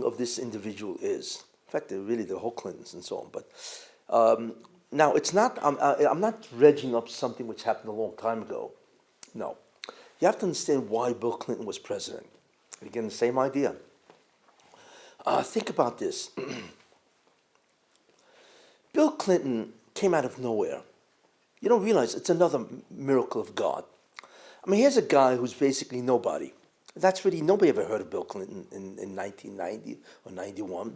of this individual is. In fact, they're really the whole Clintons and so on. But now, it's not. I'm not dredging up something which happened a long time ago. No, you have to understand why Bill Clinton was president. Again, the same idea. Think about this. Bill Clinton came out of nowhere. You don't realize it's another miracle of God. I mean, here's a guy who's basically nobody. That's really, nobody ever heard of Bill Clinton in 1990 or 91.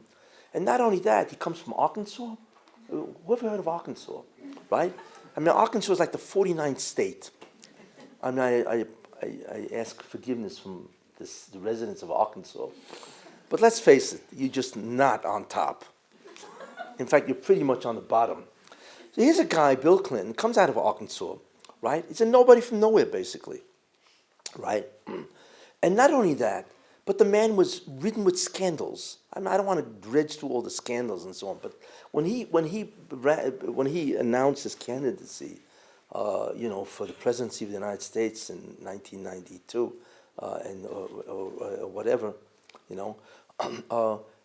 And not only that, he comes from Arkansas. Who ever heard of Arkansas, right? I mean, Arkansas is like the 49th state. I mean, I ask forgiveness from the residents of Arkansas. But let's face it, you're just not on top. In fact, you're pretty much on the bottom. So here's a guy, Bill Clinton, comes out of Arkansas, right? He's a nobody from nowhere, basically, right? And not only that, but the man was ridden with scandals. I mean, I don't want to dredge through all the scandals and so on, but when he announced his candidacy, for the presidency of the United States in 1992, or whatever,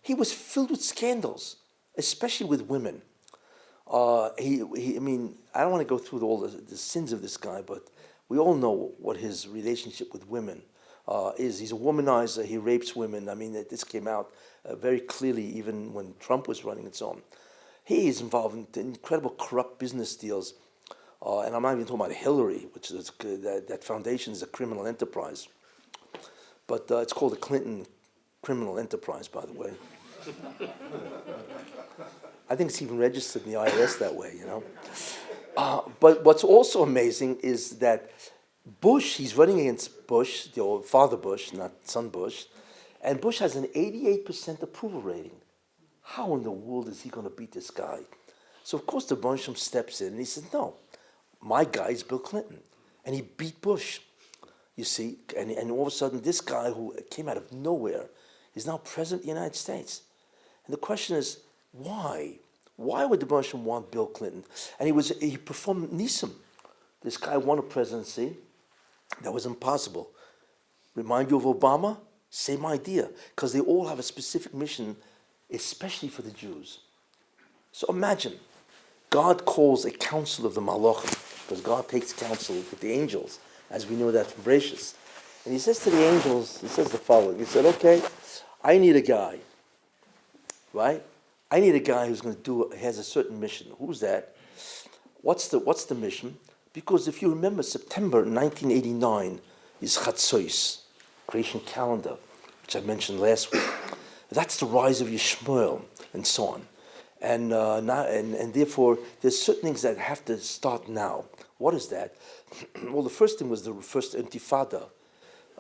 he was filled with scandals, especially with women. I mean, I don't want to go through all the sins of this guy, but we all know what his relationship with women is. He's a womanizer. He rapes women. I mean, this came out very clearly even when Trump was running and so on. He is involved in incredible corrupt business deals. And I'm not even talking about Hillary, which is that foundation is a criminal enterprise. But it's called the Clinton Criminal Enterprise, by the way. I think it's even registered in the IRS that way, But what's also amazing is that Bush, he's running against Bush, the old father Bush, not son Bush, and Bush has an 88% approval rating. How in the world is he going to beat this guy? So, of course, the Bonsham steps in and he says, no, my guy is Bill Clinton. And he beat Bush, you see. And all of a sudden, this guy who came out of nowhere is now president of the United States. And the question is, why? Why would the Bonsham want Bill Clinton? And he performed Nissim. This guy won a presidency. That was impossible. Remind you of Obama? Same idea. Because they all have a specific mission, especially for the Jews. So imagine, God calls a council of the Malachim, because God takes counsel with the angels, as we know that from Bereshis. And he says to the angels, he says the following. He said, okay, I need a guy, right? I need a guy who's going to has a certain mission. Who's that? What's the mission? Because if you remember, September 1989 is Chatzois, creation calendar, which I mentioned last week. That's the rise of Yishmael and so on. And therefore, there's certain things that have to start now. What is that? Well, the first thing was the first Intifada.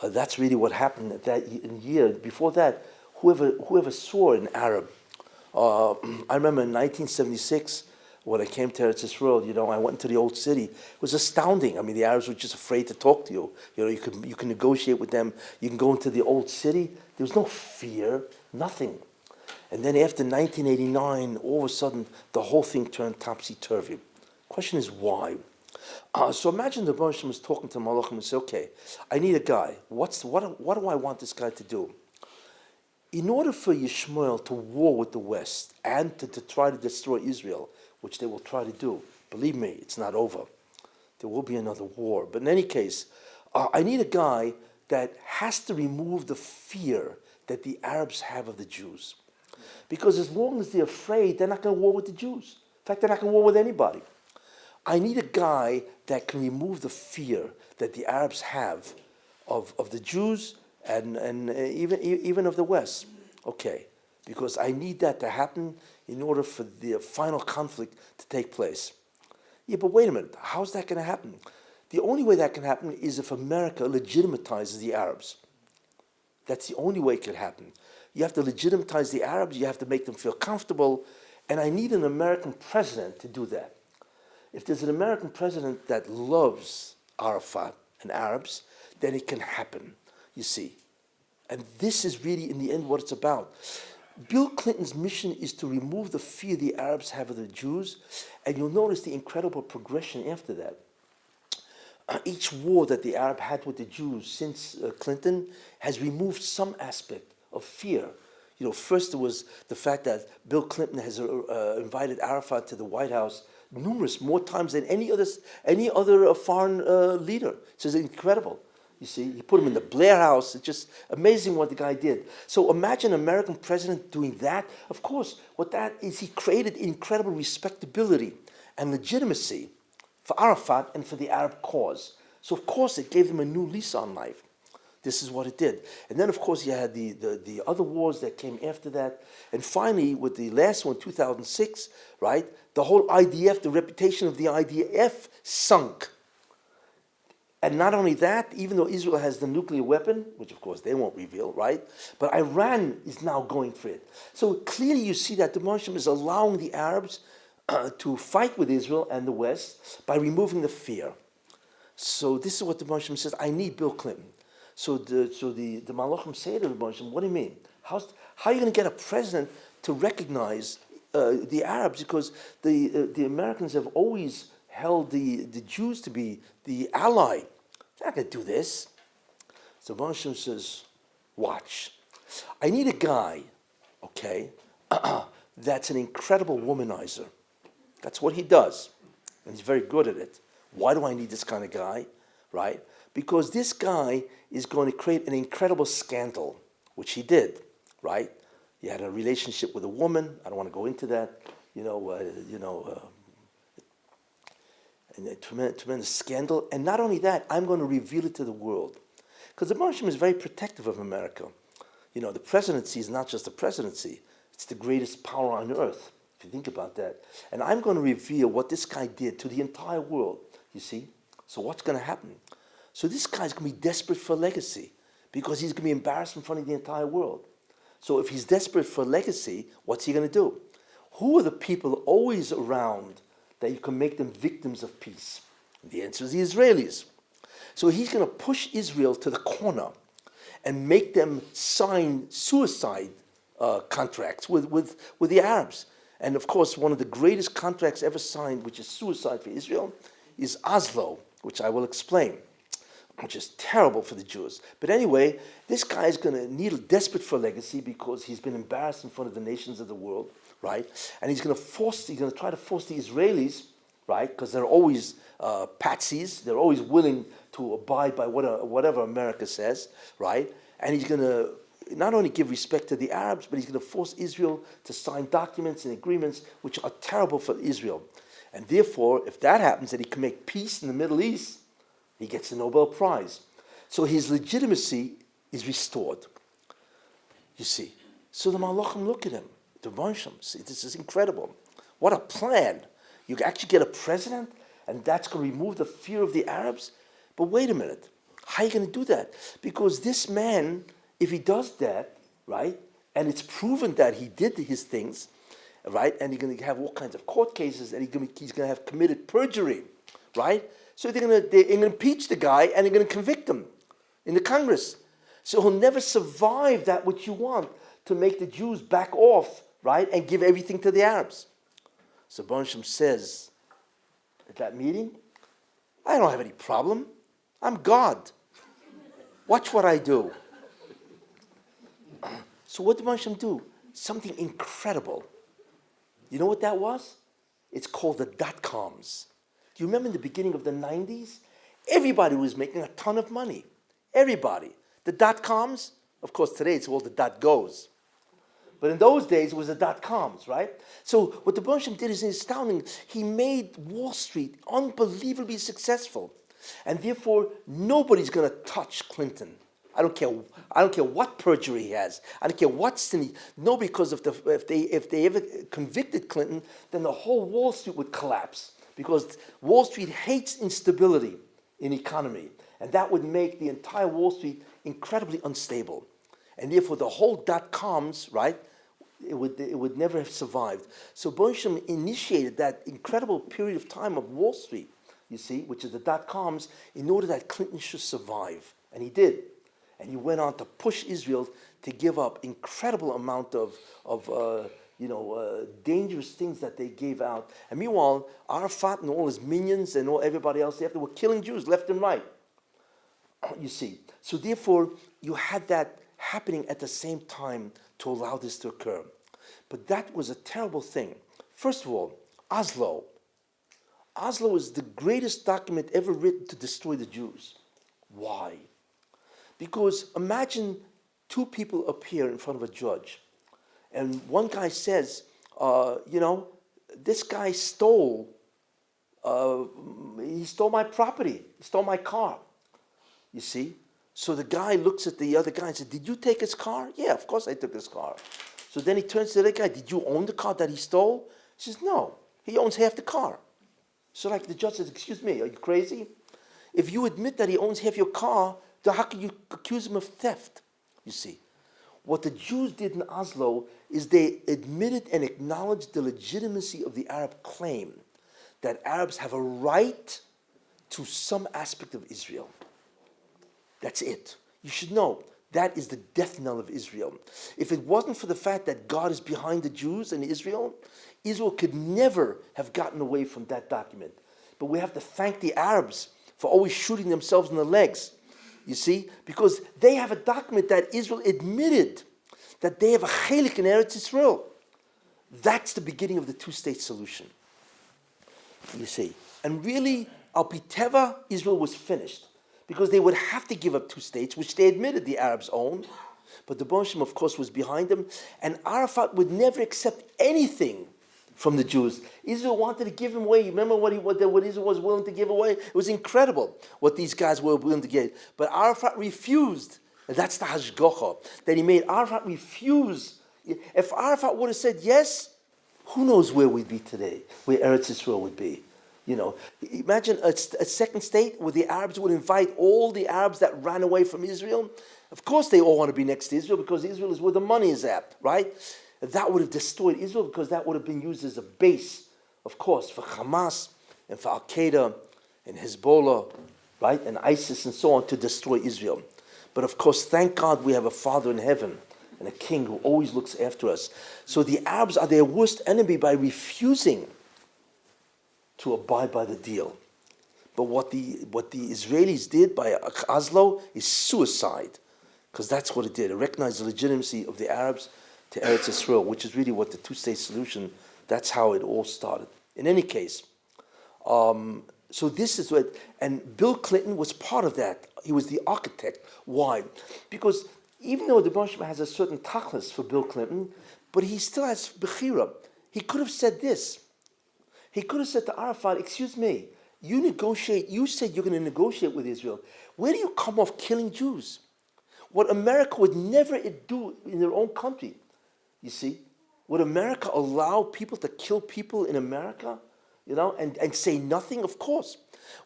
That's really what happened that year. Before that, whoever saw an Arab. I remember in 1976, when I came to Eretz Yisrael, I went into the old city. It was astounding. I mean, the Arabs were just afraid to talk to you. You can negotiate with them. You can go into the old city. There was no fear, nothing. And then after 1989, all of a sudden, the whole thing turned topsy-turvy. Question is why? So imagine the Baruch was talking to Malachim and say, okay, I need a guy. What do I want this guy to do? In order for Yishmael to war with the West and to try to destroy Israel, which they will try to do, believe me, it's not over. There will be another war. But in any case, I need a guy that has to remove the fear that the Arabs have of the Jews. Because as long as they're afraid, they're not going to war with the Jews. In fact, they're not going to war with anybody. I need a guy that can remove the fear that the Arabs have of the Jews and even of the West. Okay, because I need that to happen in order for the final conflict to take place. Yeah, but wait a minute, how's that going to happen? The only way that can happen is if America legitimizes the Arabs. That's the only way it could happen. You have to legitimize the Arabs, you have to make them feel comfortable, and I need an American president to do that. If there's an American president that loves Arafat and Arabs, then it can happen, you see. And this is really, in the end, what it's about. Bill Clinton's mission is to remove the fear the Arabs have of the Jews, and you'll notice the incredible progression after that. Each war that the Arab had with the Jews since Clinton has removed some aspect of fear. First there was the fact that Bill Clinton has invited Arafat to the White House more times than any other foreign leader. It's just incredible. You see, he put him in the Blair House. It's just amazing what the guy did. So imagine an American president doing that. Of course, what that is, he created incredible respectability and legitimacy for Arafat and for the Arab cause. So of course it gave them a new lease on life. This is what it did. And then of course you had the other wars that came after that. And finally with the last one, 2006, right, the whole IDF, the reputation of the IDF sunk. And not only that, even though Israel has the nuclear weapon, which of course they won't reveal, right? But Iran is now going for it. So clearly you see that the Muslim is allowing the Arabs to fight with Israel and the West by removing the fear. So this is what the Muslim says, I need Bill Clinton. So the Malachim say to the Muslim, what do you mean? How are you going to get a president to recognize the Arabs? Because the Americans have always held the Jews to be the ally. They're not going to do this. So Muslim says, watch. I need a guy, okay, that's an incredible womanizer. That's what he does. And he's very good at it. Why do I need this kind of guy, right? Because this guy is going to create an incredible scandal, which he did, right? He had a relationship with a woman. I don't want to go into that. And a tremendous scandal. And not only that, I'm going to reveal it to the world. Because the Muslim is very protective of America. The presidency is not just a presidency. It's the greatest power on earth, if you think about that. And I'm going to reveal what this guy did to the entire world, you see. So what's going to happen? So this guy's going to be desperate for legacy because he's going to be embarrassed in front of the entire world. So if he's desperate for legacy, what's he going to do? Who are the people always around that you can make them victims of peace? The answer is the Israelis. So he's going to push Israel to the corner and make them sign suicide contracts with the Arabs. And of course, one of the greatest contracts ever signed, which is suicide for Israel, is Oslo, which I will explain, which is terrible for the Jews. But anyway, this guy is going to need desperate for legacy because he's been embarrassed in front of the nations of the world, right? And he's going to try to force the Israelis, right? Because they're always patsies. They're always willing to abide by whatever America says, right? And he's going to not only give respect to the Arabs, but he's going to force Israel to sign documents and agreements which are terrible for Israel. And therefore, if that happens, that he can make peace in the Middle East, he gets the Nobel Prize. So his legitimacy is restored. You see. So the Malachim look at him. The Muslims see, this is incredible. What a plan. You actually get a president, and that's going to remove the fear of the Arabs? But wait a minute. How are you going to do that? Because this man, if he does that, right, and it's proven that he did his things, right, and you're going to have all kinds of court cases, and he's going to have committed perjury, right? So they're going to impeach the guy, and they're going to convict him in the Congress. So he'll never survive that which you want, to make the Jews back off, right, and give everything to the Arabs. So Bonsham says at that meeting, I don't have any problem. I'm God. Watch what I do. So what did Bonsham do? Something incredible. You know what that was? It's called the dot-coms. Do you remember in the beginning of the 90s? Everybody was making a ton of money. Everybody. The dot-coms, of course today it's all the dot-goes. But in those days, it was the dot-coms, right? So what the Bonsham did is astounding. He made Wall Street unbelievably successful. And therefore, nobody's going to touch Clinton. I don't care what perjury he has. I don't care what sin he... No, because if they ever convicted Clinton, then the whole Wall Street would collapse. Because Wall Street hates instability in economy. And that would make the entire Wall Street incredibly unstable. And therefore, the whole dot-coms, right, it would never have survived. So Bonsham initiated that incredible period of time of Wall Street, you see, which is the dot-coms, in order that Clinton should survive. And he did. And he went on to push Israel to give up incredible amount of dangerous things that they gave out. And meanwhile, Arafat and all his minions and everybody else after were killing Jews left and right. You see. So therefore, you had that happening at the same time to allow this to occur. But that was a terrible thing. First of all, Oslo. Oslo is the greatest document ever written to destroy the Jews. Why? Because imagine two people appear in front of a judge, and one guy says, this guy stole my property, he stole my car. You see? So the guy looks at the other guy and says, did you take his car? Yeah, of course I took his car. So then he turns to the other guy, did you own the car that he stole? He says, no, he owns half the car. So like the judge says, excuse me, are you crazy? If you admit that he owns half your car, then how can you accuse him of theft? You see? What the Jews did in Oslo is they admitted and acknowledged the legitimacy of the Arab claim that Arabs have a right to some aspect of Israel. That's it. You should know that is the death knell of Israel. If it wasn't for the fact that God is behind the Jews and Israel, Israel could never have gotten away from that document. But we have to thank the Arabs for always shooting themselves in the legs. You see? Because they have a document that Israel admitted that they have a chelik in Eretz Yisrael. That's the beginning of the two-state solution. You see? And really, al pi teva, Israel was finished. Because they would have to give up two states, which they admitted the Arabs owned. But the Boshim, of course, was behind them. And Arafat would never accept anything from the Jews. Israel wanted to give him away. You remember what Israel was willing to give away? It was incredible what these guys were willing to give. But Arafat refused. And that's the hashgacha that he made. Arafat refused. If Arafat would have said yes, who knows where we'd be today, where Eretz Yisrael would be. You know, imagine a second state where the Arabs would invite all the Arabs that ran away from Israel. Of course they all want to be next to Israel because Israel is where the money is at, right? That would have destroyed Israel because that would have been used as a base, of course, for Hamas and for Al-Qaeda and Hezbollah, right? And ISIS and so on to destroy Israel. But of course, thank God we have a Father in heaven and a King who always looks after us. So the Arabs are their worst enemy by refusing to abide by the deal. But what the Israelis did by Oslo is suicide, because that's what it did. It recognized the legitimacy of the Arabs to Eretz Yisrael, which is really what the two-state solution, that's how it all started. In any case, so this is what, and Bill Clinton was part of that. He was the architect. Why? Because even though the Boshma has a certain tachlis for Bill Clinton, but he still has bechira. He could have said this. He could have said to Arafat, excuse me, you said you're going to negotiate with Israel. Where do you come off killing Jews? What America would never do in their own country, you see? Would America allow people to kill people in America, and say nothing? Of course.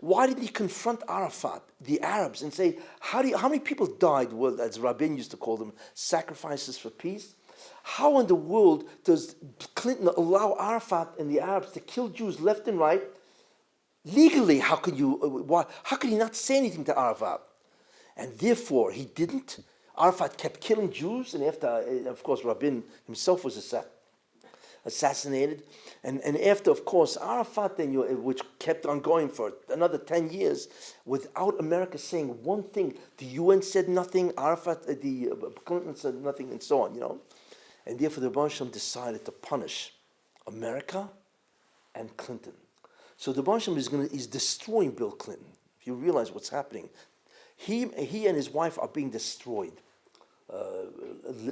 Why didn't he confront Arafat, the Arabs, and say, how many people died, well, as Rabbi used to call them, sacrifices for peace? How in the world does Clinton allow Arafat and the Arabs to kill Jews left and right? Legally, how could he not say anything to Arafat? And therefore, he didn't. Arafat kept killing Jews, and after, of course, Rabin himself was assassinated. And after, of course, Arafat, which kept on going for another 10 years, without America saying one thing. The UN said nothing, Clinton said nothing, and so on, And therefore, the Rebbe Shalom decided to punish America and Clinton. So the Rebbe Shalom is destroying Bill Clinton. If you realize what's happening, he and his wife are being destroyed,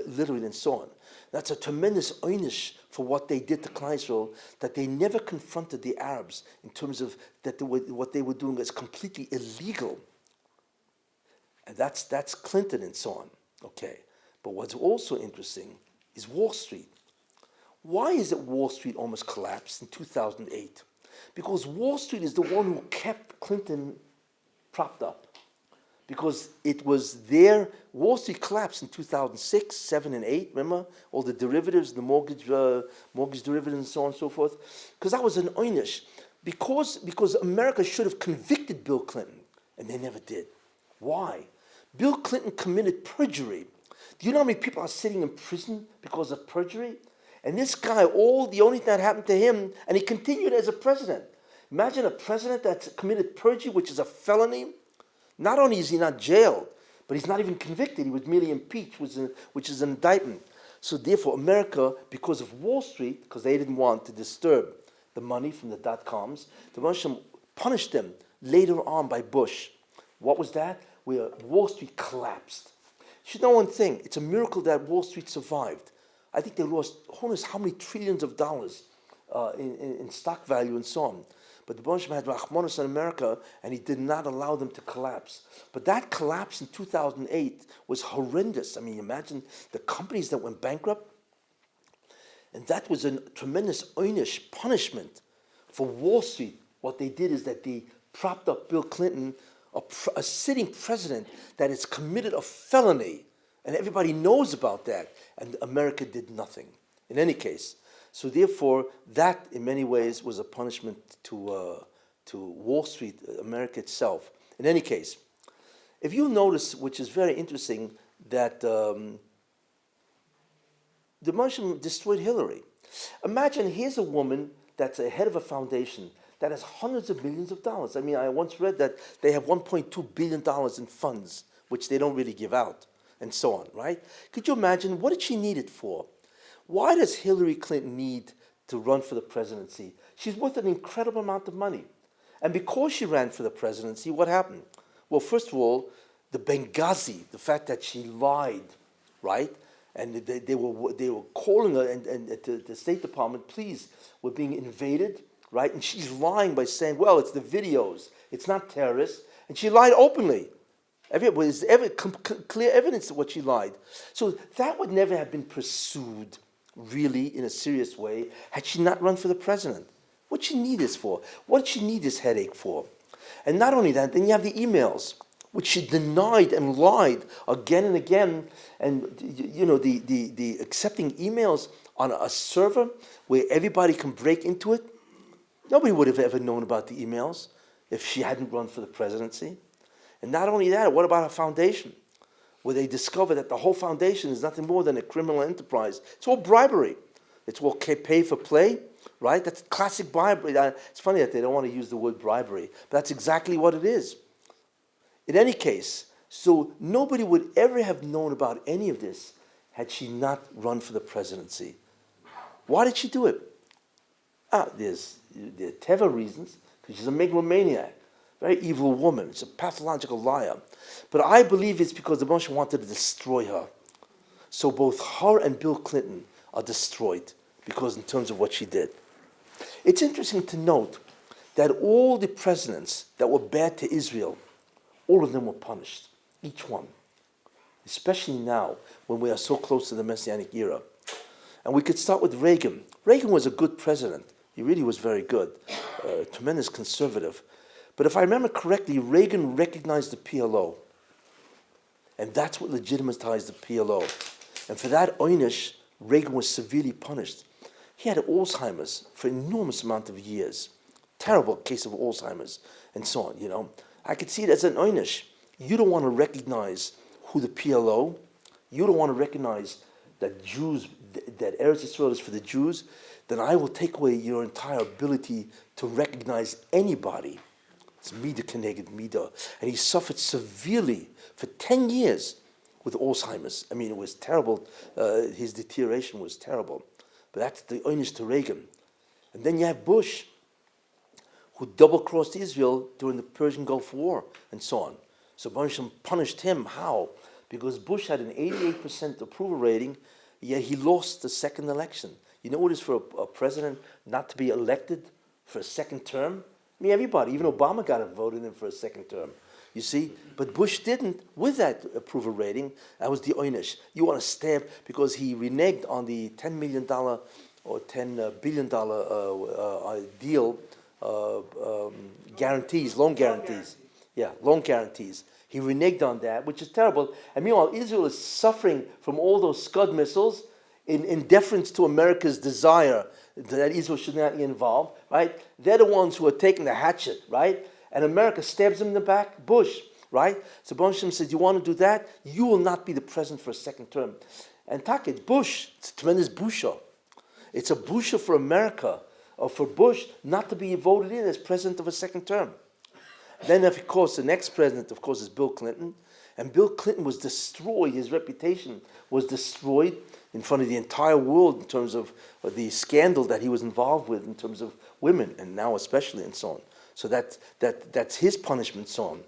literally, and so on. That's a tremendous einish for what they did to Klal Yisrael, that they never confronted the Arabs in terms of what they were doing is completely illegal. And that's Clinton and so on. Okay, but what's also interesting is Wall Street. Why is it Wall Street almost collapsed in 2008? Because Wall Street is the one who kept Clinton propped up. Because it was there, Wall Street collapsed in 2006, 7, and 8, remember? All the derivatives, the mortgage derivatives and so on and so forth. Because that was an einish. Because America should have convicted Bill Clinton, and they never did. Why? Bill Clinton committed perjury. Do you know how many people are sitting in prison because of perjury? And this guy, the only thing that happened to him, and he continued as a president. Imagine a president that's committed perjury, which is a felony. Not only is he not jailed, but he's not even convicted. He was merely impeached, which is an indictment. So therefore, America, because of Wall Street, because they didn't want to disturb the money from the dot-coms, the Russians punished them later on by Bush. What was that? Where Wall Street collapsed. You should know one thing. It's a miracle that Wall Street survived. I think they lost who knows how many trillions of dollars in stock value and so on. But the Baruch had Rachmanos in America, and he did not allow them to collapse. But that collapse in 2008 was horrendous. I mean, imagine the companies that went bankrupt. And that was a tremendous einish punishment for Wall Street. What they did is that they propped up Bill Clinton, a sitting president that has committed a felony. And everybody knows about that. And America did nothing. In any case. So therefore, that in many ways was a punishment to Wall Street, America itself. In any case, if you notice, which is very interesting, that the Russian destroyed Hillary. Imagine here's a woman that's a head of a foundation that has hundreds of millions of dollars. I mean, I once read that they have $1.2 billion in funds, which they don't really give out, and so on, right? Could you imagine, what did she need it for? Why does Hillary Clinton need to run for the presidency? She's worth an incredible amount of money. And because she ran for the presidency, what happened? Well, first of all, the Benghazi, the fact that she lied, right? And they were calling her and to the State Department, please, we're being invaded, right? And she's lying by saying, well, it's the videos. It's not terrorists. And she lied openly. There's clear evidence of what she lied. So that would never have been pursued really in a serious way had she not run for the president. What did she need this for? What did she need this headache for? And not only that, then you have the emails, which she denied and lied again and again. And you know, the accepting emails on a server where everybody can break into it. Nobody would have ever known about the emails if she hadn't run for the presidency. And not only that, what about her foundation? Where they discover that the whole foundation is nothing more than a criminal enterprise. It's all bribery. It's all pay for play, right? That's classic bribery. It's funny that they don't want to use the word bribery, but that's exactly what it is. In any case, so nobody would ever have known about any of this had she not run for the presidency. Why did she do it? There are Teva reasons, because she's a megalomaniac. Very evil woman. It's a pathological liar. But I believe it's because the Moshe wanted to destroy her. So both her and Bill Clinton are destroyed because in terms of what she did. It's interesting to note that all the presidents that were bad to Israel, all of them were punished. Each one. Especially now when we are so close to the Messianic era. And we could start with Reagan. Reagan was a good president. He really was very good. Tremendous conservative. But if I remember correctly, Reagan recognized the PLO. And that's what legitimized the PLO. And for that einish, Reagan was severely punished. He had Alzheimer's for an enormous amount of years. Terrible case of Alzheimer's and so on, you know. I could see it as an einish. You don't want to recognize who the PLO, you don't want to recognize that Jews, that Eretz Yisrael is for the Jews, then I will take away your entire ability to recognize anybody. It's Mida Keneged Mida. And he suffered severely for 10 years with Alzheimer's. I mean, it was terrible. His deterioration was terrible. But that's the einish to Reagan. And then you have Bush, who double-crossed Israel during the Persian Gulf War and so on. So Bush punished him. How? Because Bush had an 88% approval rating, yet he lost the second election. You know what it is for a president not to be elected for a second term? I mean, everybody, even Obama got voted in for a second term, you see? But Bush didn't with that approval rating. That was the einish. You want to stab because he reneged on the $10 million or $10 billion deal, guarantees, loan guarantees. Yeah, loan guarantees. He reneged on that, which is terrible. And meanwhile, Israel is suffering from all those Scud missiles in deference to America's desire that Israel should not be involved, right? They're the ones who are taking the hatchet, right? And America stabs him in the back, Bush, right? So Bonsham says, you want to do that? You will not be the president for a second term. And Takit, Bush, it's a tremendous busha. It's a busha for America, or for Bush, not to be voted in as president of a second term. Then, of course, the next president, of course, is Bill Clinton. And Bill Clinton was destroyed. His reputation was destroyed in front of the entire world in terms of the scandal that he was involved with in terms of women, and now especially, and so on. So that's his punishment, so on.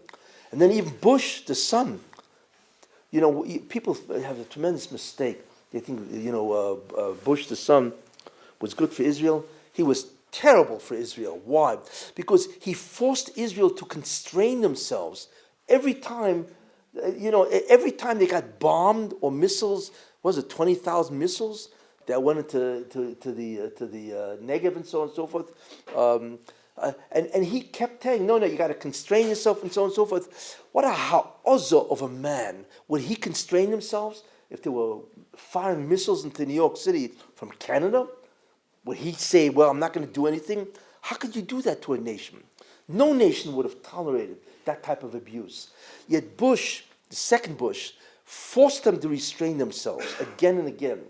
And then even Bush, the son, people have a tremendous mistake. They think, Bush, the son, was good for Israel. He was terrible for Israel. Why? Because he forced Israel to constrain themselves every time. Every time they got bombed or missiles, 20,000 missiles that went into the Negev and so on and so forth. And he kept saying, no, you got to constrain yourself and so on and so forth. What a ha'ozzah of a man. Would he constrain himself if they were firing missiles into New York City from Canada? Would he say, well, I'm not going to do anything? How could you do that to a nation? No nation would have tolerated that type of abuse. Yet Bush, the second Bush, forced them to restrain themselves again and again.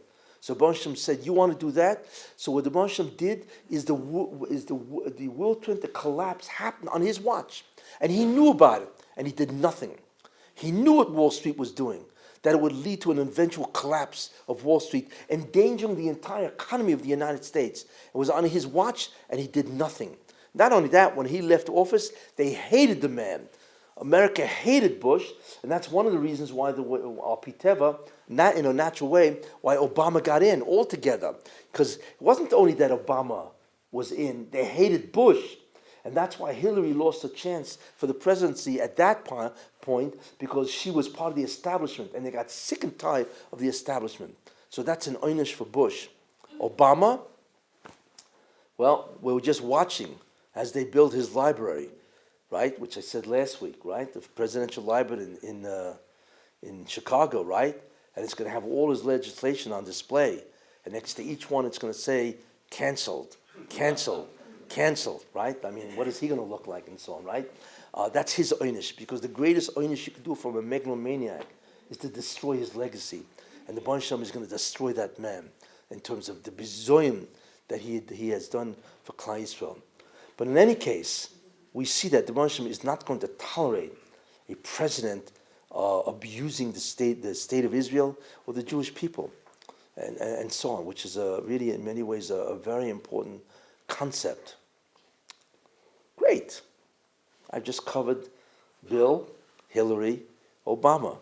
So Bonsham said, you want to do that? So what the Bonsham did is the whirlwind, the collapse happened on his watch. And he knew about it, and he did nothing. He knew what Wall Street was doing, that it would lead to an eventual collapse of Wall Street, endangering the entire economy of the United States. It was on his watch, and he did nothing. Not only that, when he left office, they hated the man. America hated Bush, and that's one of the reasons why Piteva, not in a natural way, why Obama got in altogether. Because it wasn't only that Obama was in, they hated Bush. And that's why Hillary lost a chance for the presidency at that point, because she was part of the establishment, and they got sick and tired of the establishment. So that's an einish for Bush. Obama, well, we were just watching as they built his library, right? Which I said last week, right? The presidential library in Chicago, right? And it's going to have all his legislation on display. And next to each one, it's going to say, canceled, canceled, canceled, right? I mean, what is he going to look like and so on, right? That's his einish, because the greatest einish you can do from a megalomaniac is to destroy his legacy. And the Baruch Shem is going to destroy that man in terms of the bizoyim that he has done for Klal Yisrael. But in any case, we see that the Baruch Shem is not going to tolerate a president abusing the state of Israel or the Jewish people, and so on, which is really in many ways a very important concept. Great. I've just covered Bill, Hillary, Obama.